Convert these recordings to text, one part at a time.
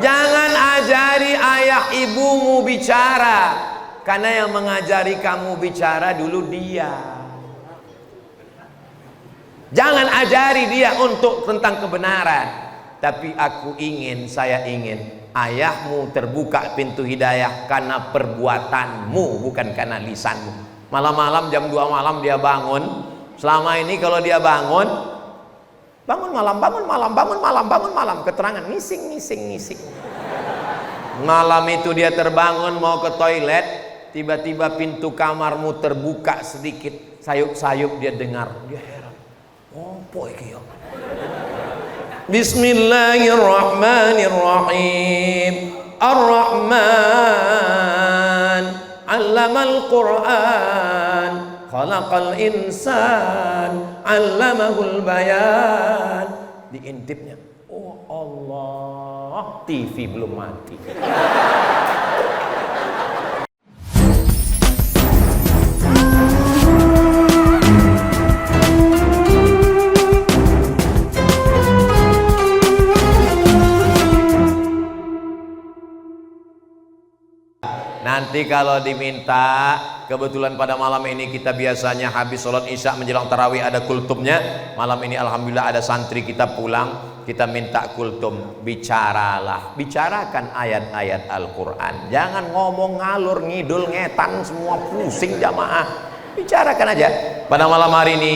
Jangan ajari ayah ibumu bicara, karena yang mengajari kamu bicara dulu dia. Jangan ajari dia untuk tentang kebenaran, tapi saya ingin ayahmu terbuka pintu hidayah karena perbuatanmu, bukan karena lisanmu. Malam-malam jam 2 malam dia bangun. Selama ini kalau dia bangun malam, keterangan ngising. Malam itu dia terbangun mau ke toilet, tiba-tiba pintu kamarmu terbuka sedikit, sayup-sayup dia dengar, dia heran, opo iki ya? Bismillahirrahmanirrahim. Ar-Rahman 'allamal Qur'an, khalaqal insan, 'allamahul bayan. Diintipnya, oh Allah, TV belum mati. Nanti kalau diminta, kebetulan pada malam ini kita biasanya habis sholat isya menjelang tarawih ada kultumnya. Malam ini alhamdulillah ada santri kita pulang, kita minta kultum. Bicarakan ayat-ayat Al-Quran. Jangan ngomong ngalur ngidul ngetan semua pusing jamaah. Bicarakan aja. Pada malam hari ini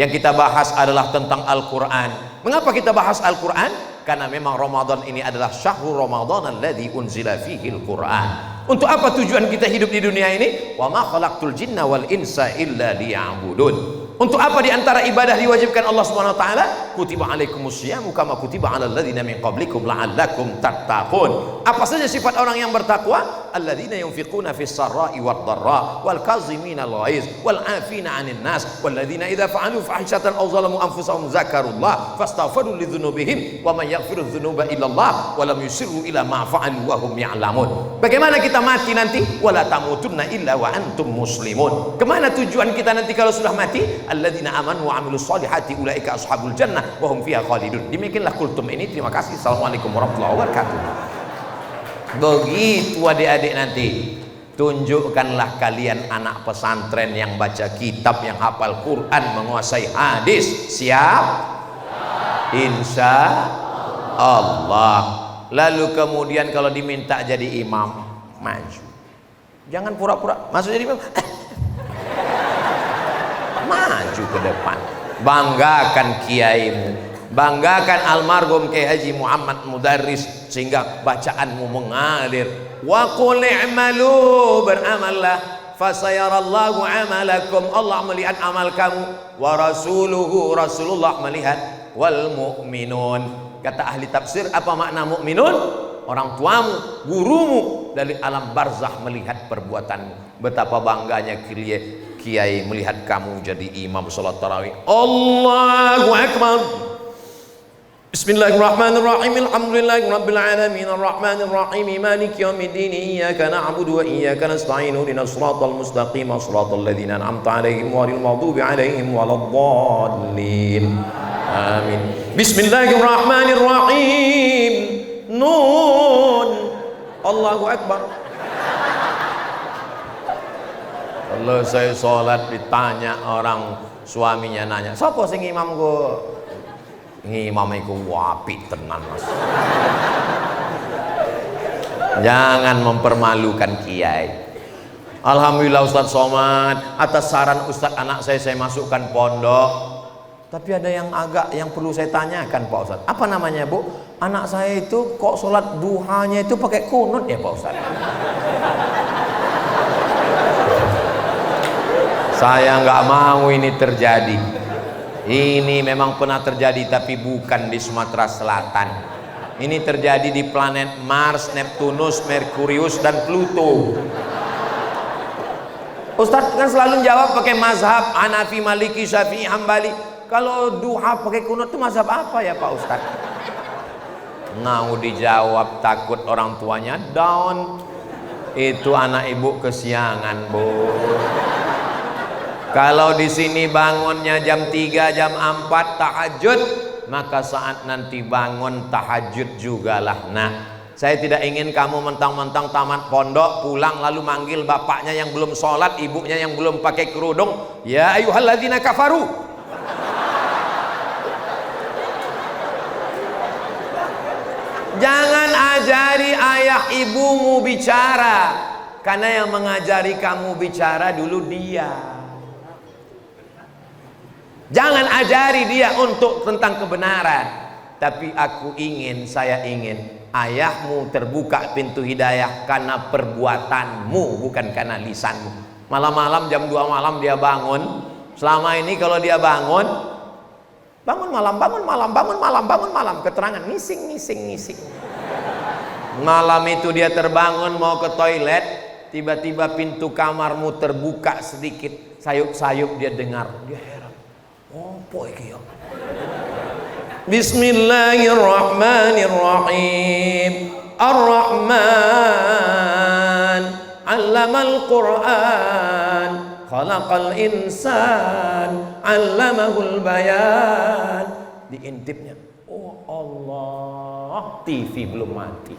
yang kita bahas adalah tentang Al-Quran. Mengapa kita bahas Al-Quran? Karena memang Ramadan ini adalah syahrul Ramadan alladzi unzila fihil Quran. Untuk apa tujuan kita hidup di dunia ini? Wa ma khalaqtul jinna wal insa illa liya'budun. Untuk apa di antara ibadah diwajibkan Allah Subhanahu wa taala? Kutiba alaikumusyiyamu kama kutiba alal ladzina min qablikum la'allakum tattaqun. Apa saja sifat orang yang bertakwa? Alladzina yunfiquna fis sarra'i wad dharra wal kazimina al ghaiz wal 'afina 'anil nas wal ladzina idza fa'alu fahishatan aw zalamu anfusahum zakarullah fastaghfiru lidzunubihim wa man yaghfiru dzunuba illallah wa lam yusirru ila ma fa'alu wa hum ya'lamun. Bagaimana kita mati nanti? Wala tamutunna illa wa antum muslimun. Kemana tujuan kita nanti kalau sudah mati? Alladzina amanu wa 'amilus solihati ulaika ashabul jannah wa hum fiha khalidun. Demikianlah kultum ini. Terima kasih. Assalamualaikum warahmatullahi wabarakatuh. Begitu adik-adik nanti, tunjukkanlah kalian anak pesantren yang baca kitab, yang hafal Quran, menguasai hadis. Siap? Insya Allah. Lalu kemudian kalau diminta jadi imam, maju. Jangan pura-pura masuk jadi imam. Maju ke depan. Banggakan kiaimu, banggakan almarhum Kiai Haji Muhammad Mudarris, sehingga bacaanmu mengalir. Wa qul i'malu, beramallah, fasayarallahu amalakum, Allah melihat amal kamu, wa rasuluhu, Rasulullah melihat, wal mu'minun. Kata ahli tafsir, apa makna mukminun? Orang tuamu, gurumu dari alam barzah melihat perbuatanmu. Betapa bangganya kiai melihat kamu jadi imam salat tarawih. Allahu akbar. Bismillahirrahmanirrahim. Alhamdulillahirabbil alamin arrahmanir rahim maliki yaumiddin iyyaka na'budu wa iyyaka nasta'in ihdinas siratal mustaqim siratal ladzina an'amta 'alaihim ghairil maghdubi 'alaihim waladdallin. Amin. Bismillahirrahmanirrahim. Nun. Allahu akbar. Kalau saya sholat ditanya orang, suaminya nanya, "Sopo sing imam go?" Ngimam iku wapi tenan, Mas. Jangan mempermalukan kiai. Alhamdulillah Ustadz Somad, atas saran Ustadz anak saya masukkan pondok. Tapi ada yang perlu saya tanyakan Pak Ustadz. Apa namanya Bu? Anak saya itu kok sholat duhanya itu pakai kunut ya Pak Ustadz? Saya nggak mau ini terjadi. Ini memang pernah terjadi, tapi bukan di Sumatera Selatan. Ini terjadi di planet Mars, Neptunus, Merkurius, dan Pluto. Ustadz kan selalu jawab pakai mazhab Hanafi, Maliki, Syafi'i, Hambali. Kalau duha pakai kunut itu mazhab apa ya Pak Ustadz? Mau dijawab takut orang tuanya down. Itu anak ibu kesiangan Bu. Kalau di sini bangunnya jam 3, jam 4 tahajud, maka saat nanti bangun tahajud jugalah. Nah, Saya tidak ingin kamu mentang-mentang tamat pondok pulang lalu manggil bapaknya yang belum sholat, ibunya yang belum pakai kerudung, ya ayyuhalladzina kafaru. Jangan ajari ayah ibumu bicara, karena yang mengajari kamu bicara dulu dia. Jangan ajari dia untuk tentang kebenaran, tapi saya ingin ayahmu terbuka pintu hidayah karena perbuatanmu, bukan karena lisanmu. Malam-malam jam 2 malam dia bangun. Selama ini kalau dia bangun malam, keterangan ngising. Malam itu dia terbangun mau ke toilet, tiba-tiba pintu kamarmu terbuka sedikit, sayup-sayup dia dengar, dia heran. Opo iki ya? Bismillahirrahmanirrahim. Ar-Rahman 'allamal Qur'an, khalaqal insan, 'allamahul bayan. Diintipnya, oh Allah, TV belum mati.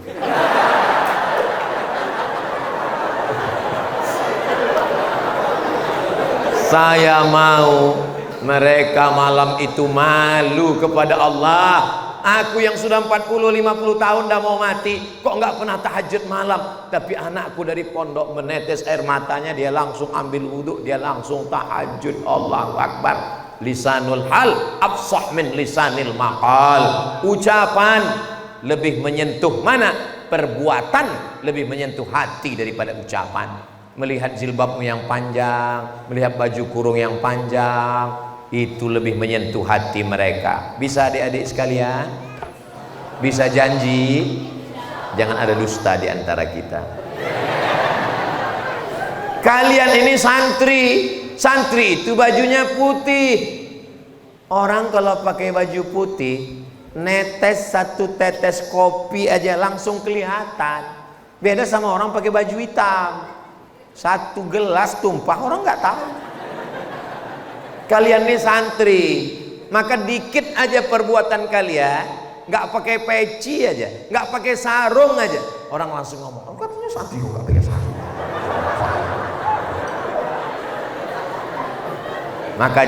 Saya mau mereka malam itu malu kepada Allah. Aku yang sudah 40-50 tahun dah mau mati, kok nggak pernah tahajud malam. Tapi anakku dari pondok menetes air matanya, dia langsung ambil wudhu, dia langsung tahajud. Allahu Akbar. Lisanul hal afsah min lisanil maqal. Ucapan lebih menyentuh mana? Perbuatan lebih menyentuh hati daripada ucapan. Melihat jilbabmu yang panjang, melihat baju kurung yang panjang, itu lebih menyentuh hati mereka. Bisa adik-adik sekalian? Bisa janji? Jangan ada dusta di antara kita. Kalian ini santri itu bajunya putih. Orang kalau pakai baju putih, netes satu tetes kopi aja langsung kelihatan. Beda sama orang pakai baju hitam, satu gelas tumpah orang nggak tahu. Kalian ini santri, maka dikit aja perbuatan kalian, nggak pakai peci aja, nggak pakai sarung aja, orang langsung ngomong, oh, katanya santri kok nggak pakai sarung. Maka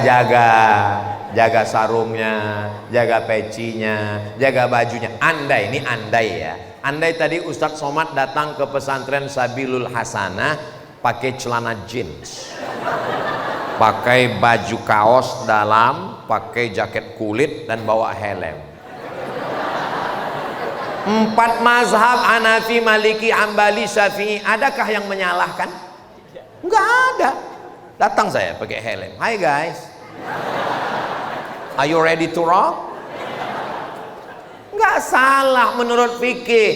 jaga sarungnya, jaga pecinya, jaga bajunya. Andai ya, andai tadi Ustadz Somad datang ke pesantren Sabilul Hasanah pakai celana jeans, pakai baju kaos dalam, pakai jaket kulit dan bawa helm. 4 mazhab Hanafi, Maliki, Hambali, Syafi'i, adakah yang menyalahkan? Enggak ada. Datang saya pakai helm. Hi guys, are you ready to rock? Enggak salah menurut fikih,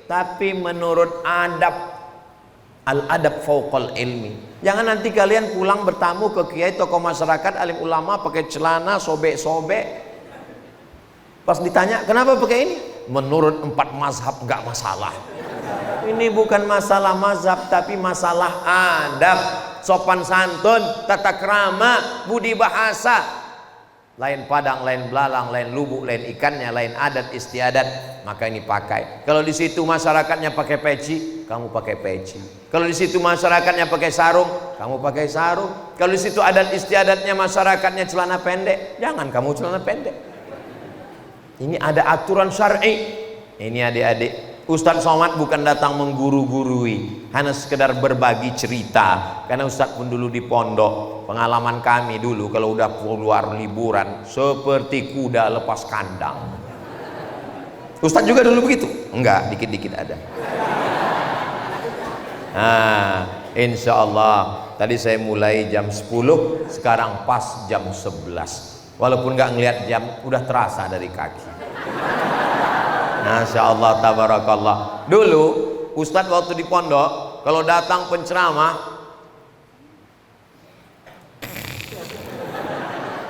tapi menurut adab, al-adab fauqal ilmi. Jangan nanti kalian pulang bertamu ke kiai, tokoh masyarakat, alim ulama pakai celana sobek-sobek. Pas ditanya, kenapa pakai ini? Menurut 4 mazhab enggak masalah. Ini bukan masalah mazhab, tapi masalah adab, sopan santun, tata krama, budi bahasa. Lain padang, lain belalang, lain lubuk, lain ikannya, lain adat istiadat, maka ini pakai. Kalau di situ masyarakatnya pakai peci, kamu pakai peci. Kalau di situ masyarakatnya pakai sarung, kamu pakai sarung. Kalau di situ adat istiadatnya masyarakatnya celana pendek, jangan kamu celana pendek. Ini ada aturan syar'i. Ini adik-adik, Ustadz Somad bukan datang mengguru-gurui, hanya sekedar berbagi cerita. Karena Ustadz pun dulu di pondok, pengalaman kami dulu kalau udah keluar liburan seperti kuda lepas kandang. Ustadz juga dulu begitu? Enggak, dikit-dikit ada. Nah, insya Allah tadi saya mulai jam 10, sekarang pas jam 11. Walaupun nggak ngelihat jam, udah terasa dari kaki. Masya Allah, tabarakallah. Dulu Ustadz waktu di pondok, kalau datang penceramah,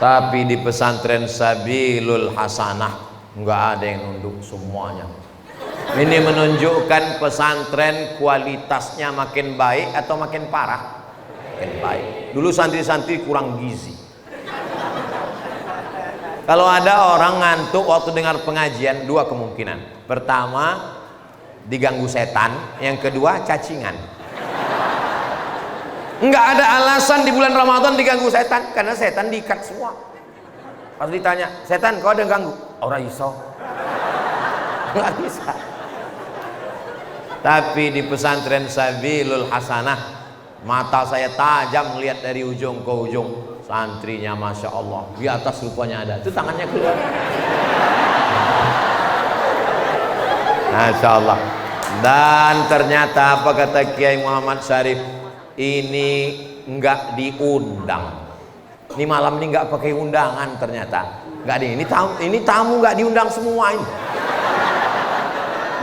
tapi di pesantren Sabilul Hasanah nggak ada yang nunduk, semuanya. Ini menunjukkan pesantren kualitasnya makin baik atau makin parah? Makin baik. Dulu santri-santri kurang gizi. Kalau ada orang ngantuk waktu dengar pengajian, 2 kemungkinan. Pertama, diganggu setan, yang kedua cacingan. Enggak ada alasan di bulan Ramadan diganggu setan, karena setan diikat semua. Pas ditanya, setan kau ada ganggu? Ora iso. Nggak bisa. Tapi di pesantren Sabilul Hasanah, mata saya tajam melihat dari ujung ke ujung. Santrinya Masya Allah, di atas rupanya ada, itu tangannya keluar. Masya Allah. Dan ternyata apa kata Kiai Muhammad Syarif, ini enggak diundang. Ini malam ini enggak pakai undangan ternyata. Enggak ini tamu enggak diundang semua ini.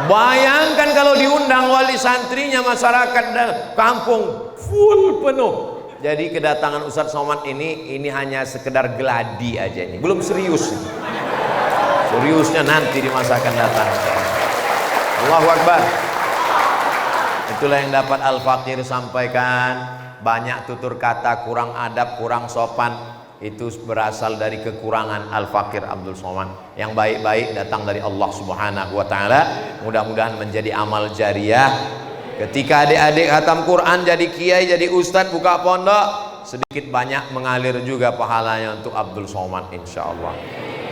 Bayangkan kalau diundang wali santrinya, masyarakat dan kampung full penuh. Jadi kedatangan Ustadz Somad ini hanya sekedar geladi aja ini, belum serius. Seriusnya nanti di masa akan datang. Allahu Akbar. Itulah yang dapat Al-Fakir sampaikan. Banyak tutur kata kurang adab, kurang sopan, itu berasal dari kekurangan Al-Fakir Abdul Somad. Yang baik-baik datang dari Allah Subhanahu wa taala. Mudah-mudahan menjadi amal jariah. Ketika adik-adik khatam Quran, jadi kiai, jadi ustadz, buka pondok, sedikit banyak mengalir juga pahalanya untuk Abdul Somad insyaallah.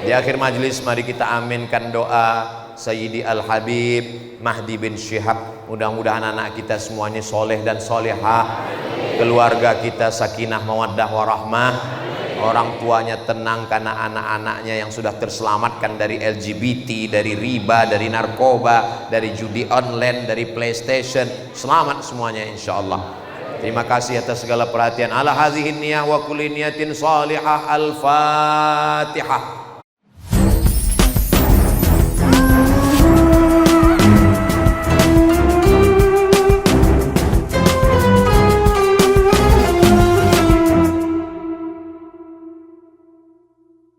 Di akhir majelis mari kita aminkan doa Sayyidi Al-Habib Mahdi bin Syihab. Mudah-mudahan anak kita semuanya soleh dan solehah, keluarga kita sakinah mawaddah warahmah, orang tuanya tenang karena anak-anaknya yang sudah terselamatkan dari LGBT, dari riba, dari narkoba, dari judi online, dari PlayStation, selamat semuanya insyaallah. Terima kasih atas segala perhatian. Ala hadhihi niyah wa kulli niyatin salihah. Al-Fatihah.